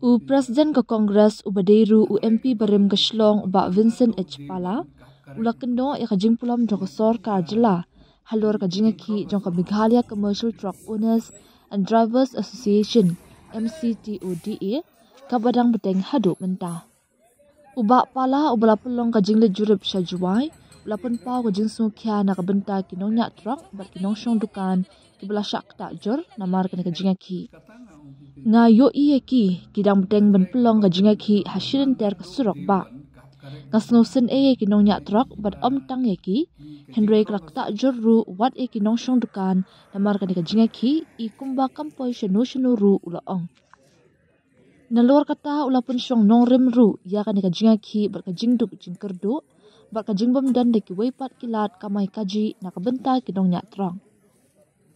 U Presiden ke Kongres Ubadeiru UMP Barim ke Shlong Uba Vincent H. Pala ula kendo ya kajing pulam jong sor ka jela halor kajing ki jong Meghalaya Commercial Truck Owners and Drivers Association MCTODA kabadang beteng hadu mentah. Uba Pala ubala pelong kajing le jurip syajuai ula pun pau kajing sungkya na kabenta kinong nyak truck bat kinong syong dukan kibala syak tak jor namar kene kajing ki. Nga yo iye ki kidang beteng ben pelong kajing ki hasirin ter kesurok ba. Nga snosen eye kinong nyak truck bat om tang ye ki Henry klak tak jor ru wat e kinong syong dukan namar kene kajing ki I kumba kampoi syanu ru ula ong. Nalor kata ula pun syong nong rem ru ya kan kajing ki bat kajing duk jing kerdu bat kajing bom dan de ki weipat kilat kamai kaji na kabenta kinong nyak truck.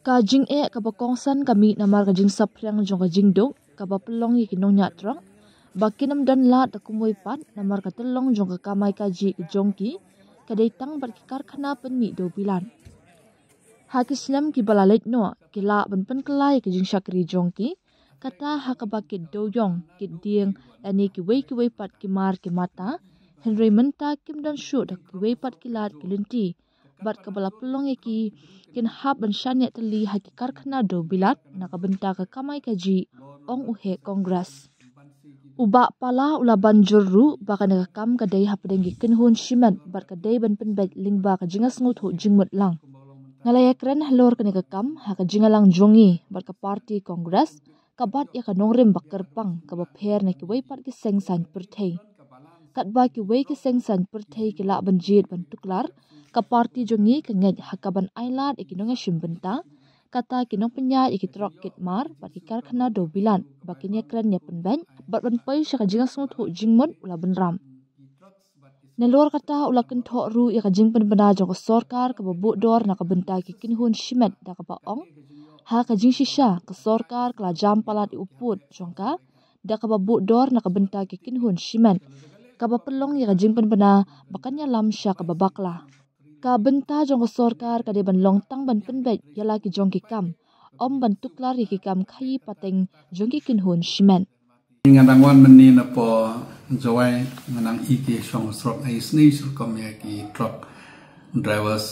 Kajing kabakongsan kami namar kajing saprang jong kajing duk kabapelong ye kinong nyak truck bakinam dan la takumoi pat namar katelong jong kamai kaji ke jongki kadaitang bat kikar khana penmi do bilan. Hakislam ki balalet no kila ban pen kelai kajing syakri jongki kata hakabakit doyong kit dieng lani ki wei pat ki mar ki mata Henry menta kim dan shu dak ki wei pat kilat kilenti bat kabala pelong ki kin hab ban syanya teli hakikar khana do bilat nakabenta ka kamai kaji ong uhe Kongres. Uba Pala ula banjur ru baka nakakam kadai hapdeng ki kinhun shiman bat kadai ban pen bet lingba ka jingas nguthu jingmut lang. Ngalaya kren halor ka nakakam ha ka jingalang jongi bat ka parti Kongres kabat ya ka nongrim bakar pang ka bapher na ki wei pat ki sengsan perthei. Kat ba ki wei ki sengsan perthei ki la banjit ban tuklar ka parti jongi ka ngej hakaban ailat ikinong shimbenta kata kinong penya ikitrok kit mar bat ki karkhana do bilan bakinya kren ya penben bat ban pai sya ka jingas nguthu jingmut ula benram. Nelor kata ula kenthok ru ya ka jing penbena jong sorkar ka babu dor na ka benta ki kinhun shimet da ka baong ha ka jing shisha ka sorkar kala jam palat uput jongka da ka babu dor na ka benta ki kinhun shimen ka bapelong ya ka jing penbena bakanya lamsya ka babakla ka benta jong sorkar ka de ban long tang ban penbet yala ki jong ki kam om ban tuklar ki kam khai pateng jong ki kinhun shimen ngadang wan meni na po jawai ngadang iki song strok ai sni sulkom ya ki truck drivers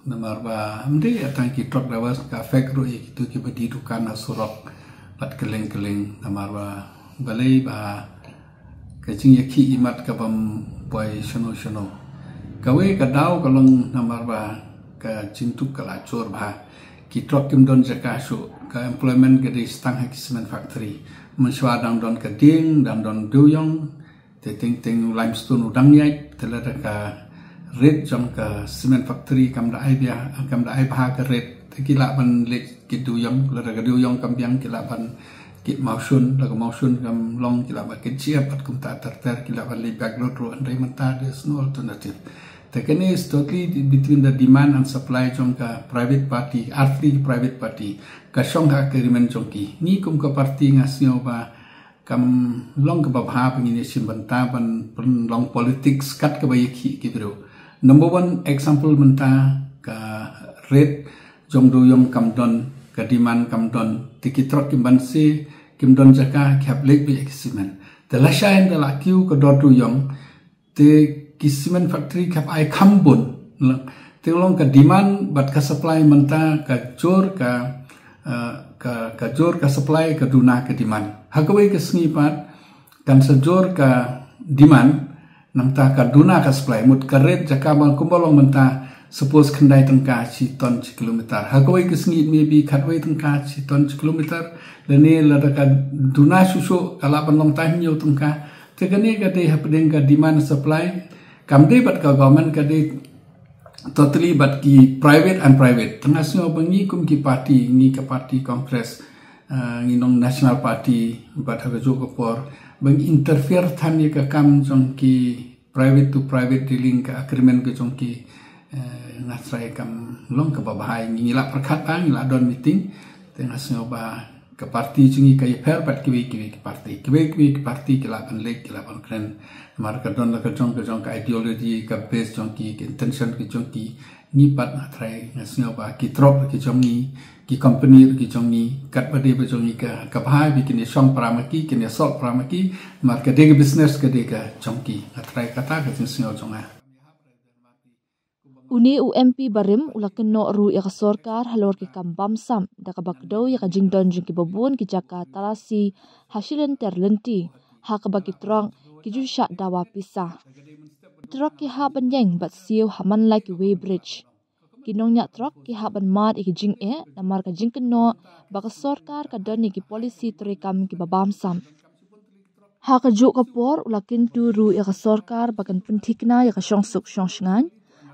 namar ba amde atang ki truck drivers ka fek ro iki tu ki badi dukan asurok pat keleng namar ba balai ba kajing ya ki imat ka bam boy shono kawe ka daw kalong namar ba ka cintuk kala chor ba ki truck kim don jaka shu ka employment ke di stang ha cement factory menswa dang don ka ding dang don duyong te ting limestone udang yai telada ka red jong ka cement factory kam da ai bia kam da ai ba ka red te kila ban le ki duyong la ka duyong kam biang kila ban ki mausun la ka mausun kam long kila ba ke chia pat kum ta ter kila ban le back road ro andai menta there's no alternative. The kene is totally between the demand and supply jong ka private party, artli private party, ka syong ka agreement jong ki. Ni kum ka party ngasio ba kam long ka babha pengini simbenta ban long politics kat ka bayaki ki bro. Number one example menta ka red jong do yong kam don ka demand kam don tikitrok kim banse kim don jaka khap lek bi excitement. The lashain the lakiu ka do yong te ki cement factory kap ai khambun telong ka demand bat ka supply menta ka jor ka jor ka supply ka duna ka demand hakawai ka sngipat kan sejor ka demand namta ka duna ka supply mut ka red jaka bang kumbolong menta suppose khandai tangka chi ton chi kilometer hakawai ka sngi maybe khatwai tangka chi ton chi kilometer lene la ka duna susu kala ban long time nyo tangka te kane ka de hapdeng ka demand supply kamde bat ka government kade totally bat ki private and private tengasno bangi kum ki party ni ka party Congress ngi nong national party bat ha jo ko por bang interfere than ni ka kam jong ki private to private dealing ka agreement ke jong ki ngasrai kam long ka babahai ngi la prakhat ang la don meeting tengasno ba ke parti jingi ke per pat kiwi ke parti ke lapan lek ke lapan kren mar ka don la ka jong ka ideology ka base jong ki intention ki jong ki ni pat na trai ngasnyo ba ki trop ki jong ni ki company ki jong ni kat ba de ba jong ni ka bhai bi ki song pramaki ki ne sol pramaki mar ka de business ka de ka jong ki na trai kata ka jinsnyo jong a Uni UMP Barim ulakan no ru ya sorkar halor ki kambam sam da kabakdo ya jingdon jing ki babun ki jaka talasi hasilen terlenti ha kabaki trong ki ju sha dawa pisah trok ki ha ban yang bat siu haman like way bridge kinong nya trok ki ha ban mat ki jing namar ka jing keno baka sorkar ka doni ki policy trekam ki babam sam ha ka ju ka por ulakin tu ru ya sorkar bakan pentikna ya ka shong suk shong shngan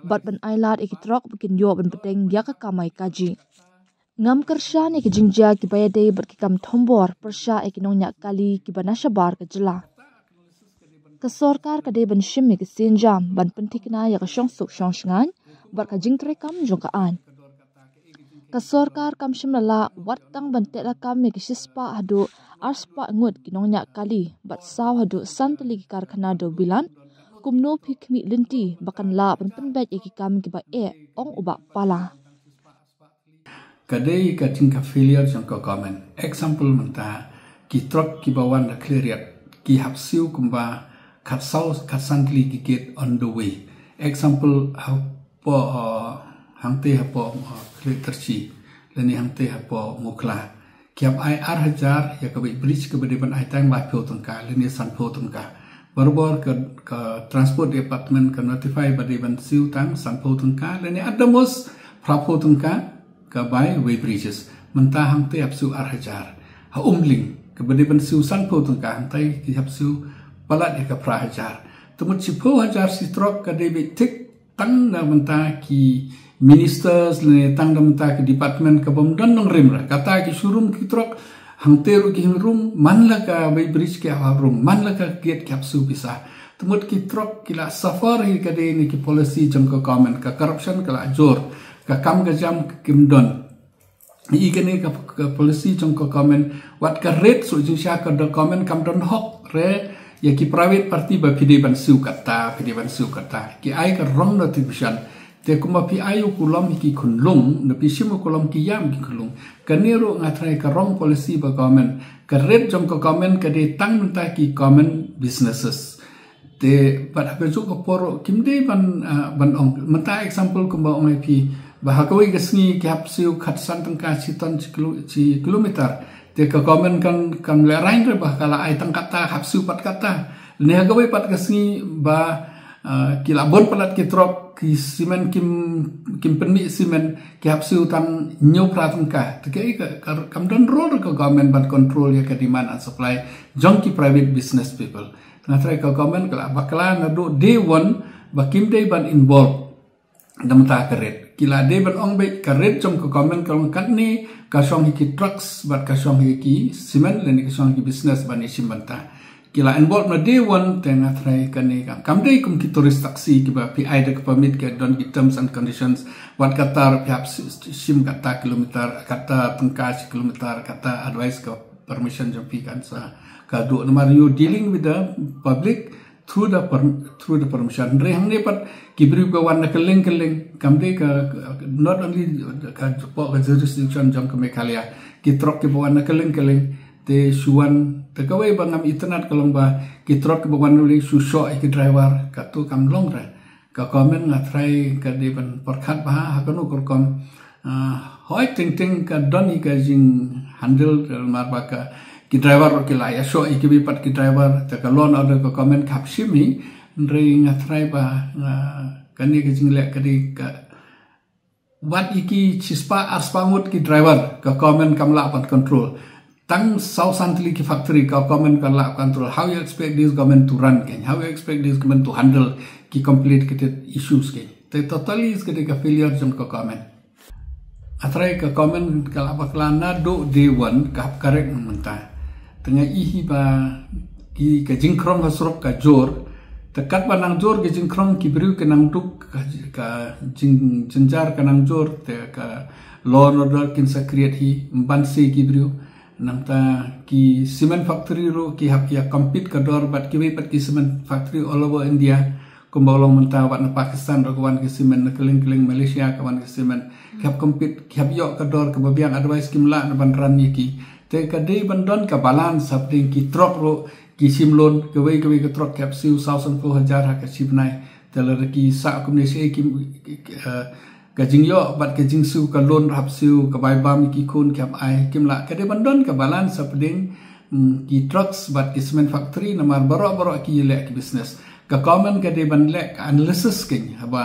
bat ban ailat ikitrok bikin yo ban peteng dia ka kamai kaji ngam kersha ne ki jingja ki bayade bat ki kam thombor persha ekinong nya kali ki banasha bar ka jela ka sorkar ka de ban shim ki sinjam ban pentikna ya ka shong suk shong shngan bat ka jingtre kam jong ka an ka sorkar kam shimla wat tang ban te la kam ki shispa hadu arspa ngut kinong nya kali bat saw hadu santli ki karkhana do bilan kumno phikmi linti bakan la pen bet ki kam ki ba ong uba pala kadai ka tingka failure jong ka comment example menta ki trok ki bawan da clear ki hapsiu kumba kat saw kat santli ki get on the way example how po hangte hapo terci leni hangte hapo mukla ki ap ai ar hajar ya ka bridge ke bade ban ai tang la pho tangka leni san pho tangka baru ke transport department ke notify bade ban siu tang sanpo tungka leni adamus prapo tungka ke by way bridges mentahang te apsu arhajar ha umling ke bade ban siu sanpo tungka hantai ki apsu palat ke prahajar temut sipo hajar sitrok ke debit tik tang na mentah ki ministers leni tang na mentah ki department ke bomdan nong rimra kata ki surum ki trok hang teru ki rum man la ka bay bridge ke rum man la ka get kapsu bisa temut ki trok kila safar hi ka de ni ki policy jam ka comment ka corruption kala jor ka kam ka jam kim don i kene ka policy jam ka comment wat ka rate so jing sha ka do comment kam don hok re ya ki private party ba pide ban su kata ki ai ka wrong notification te kuma pi ayu kulam ki kunlung na pi simu kulam ki yam ki kunlung kanero ngatrai ka wrong policy ba government ka red jom ka government ka de tang menta ki common businesses te pada beju ko poro kimde ban ong menta example kumba ong pi bahakawi gasni ki hapsiu khat santang ka siton ci kilometer te ka government kan le rain re bah kala ai tang kata hapsiu pat kata ne hagawi pat gasni ba kila bon palat ki trop ki simen kim penik simen ki hapsiu tam nyu pratung ka teke kam don role ka government ban control ya ka demand and supply jong ki private business people ngatrai ka government kala bakla na do day one bakim day ban involve dam ta karet kila day ban ong be karet jong ka government ka kat ni ka song ki trucks bat ka song ki simen len ka song ki business ban isim banta kila involved na day one tengah try kani kam day kum ki turis taksi ki ba pi ai de permit ke don ki terms and conditions wat kata pihak sim kata kilometer kata tengkas kilometer kata advice ke permission jampi kan sa ka do nomor you dealing with the public through the permission rehang ne pat ki bri ka wan keling kam day ka not only ka po ka jurisdiction jam ke Meghalaya ki trok ki wan keling te suan te kawai bangam internet kalong ba ki trok ke wan le susho ki driver ka tu kam long ra ka comment ngatrai ka de ban perkhat ba ha kanu korkom hoi ting ka doni ka jing handle mar ba ka ki driver ki la ya so ki bi pat ki driver te ka lon order ka comment khap simi ndri ngatrai ba kani ka jing le ka di ka wat iki chispa arspangut ki driver ka comment kam la pat control tang South Santli ki factory ka government kan la control how you expect this government to run ken how you expect this government to handle ki complicated issues ken te totally is ka failure jom ka government atrai ka government kala baklana do day one ka correct menta tengah ihi ba ki ka jingkrong ka surop ka jor tekat banang jor ki jingkrong ki beriu ke nang duk ka jenjar ka nang jor te ka law and order kin sa create hi mbanse ki beriu namta ki cement factory ro ki hap ya compete kador bat ki pat ki cement factory all over India kumbalong menta wat na Pakistan ro kawan ki cement na keling Malaysia kawan ki cement ki hap compete ki hap yo kador ka babiang advice ki mla na bandran ni ki te ka dei bandon ka balance hap ding ki trok ro ki simlon ke wei ka trok kap siu 1000 ha ka sipnai telar ki sa kumne se ki ka jingyo bat ka jingsu ka lon rap siu ka bai bam ki kun kap ai kimla ka de bandon ka balance sapding ki trucks bat ki cement factory namar baro ki le ki business ka common ka de ban le analysis king haba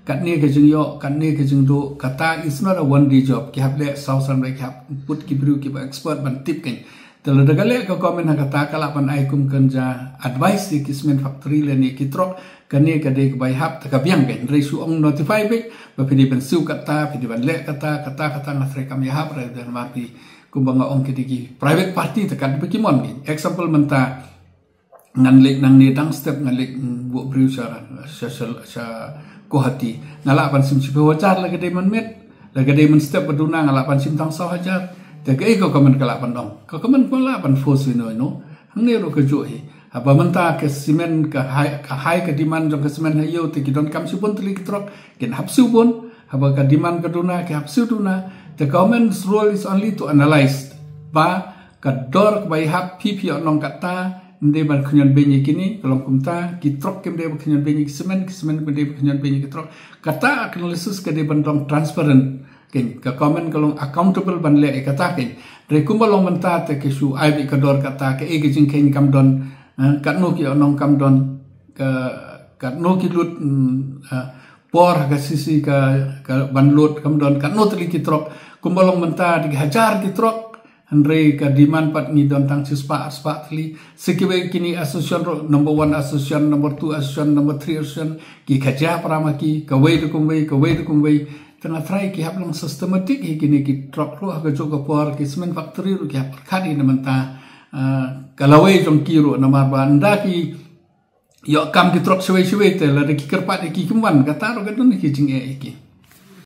kat ne ka jingyo kat ne ka jingdo kata is not a one day job ki hab le sausan bai kap put ki bru ki expert ban tip king telar dagale ka comment ha kata kala pan ai kum kanja advice ki cement factory le ni ki truck kane kade bai hap ta kabiang ben resu ong notify bek ba pidi ben siu kata pidi ban le kata ngasre kam ya hap re dan mapi kumbanga ong kidi private party ta kan bekimon ni example menta ngan lek nang ni dang step ngan lek bu briu social ko hati ngala pan sim sipo wajar la kade man met la kade man step baduna ngala pan sim tang 100,000 ta ke ko komen kala pan dong ko komen pala pan force no hang ne ro ka jo hi apa menta ke simen ka hai ka demand jong ke simen hayo te kidon kam supon tli kitrok ken hapsu bon apa ka demand ka duna ke hapsu duna the government's role is only to analyze ba ka dor bai hap pp onong kata mde ban khunyan benye kini kolong kumta kitrok ke mde khunyan benye simen mde khunyan benye kitrok kata analysis ke de bandong transparent ken ka comment kolong accountable ban le kata ken rekumba long menta te ke su ai bi ka dor kata ke e ke jing ken kam don kat no ki onong kam don kat no ki lut por ka sisi ka ban lut kam don kat no tli ki trok kumbalong menta di hajar ki trok andre ka demand pat ni don tang spa tli sekiwe kini association number 1 association number 2 association number 3 association ki khaja prama ki ka wei to kum wei tengah try ki hablong systematic kini ki trok ro ka jo ka por ki cement factory ro ki hap khadi na menta kalawai jong kiro nama banda ki yo kam ki trok shwe te la ki kerpat ki kimwan kata ro gadun ki jing e ki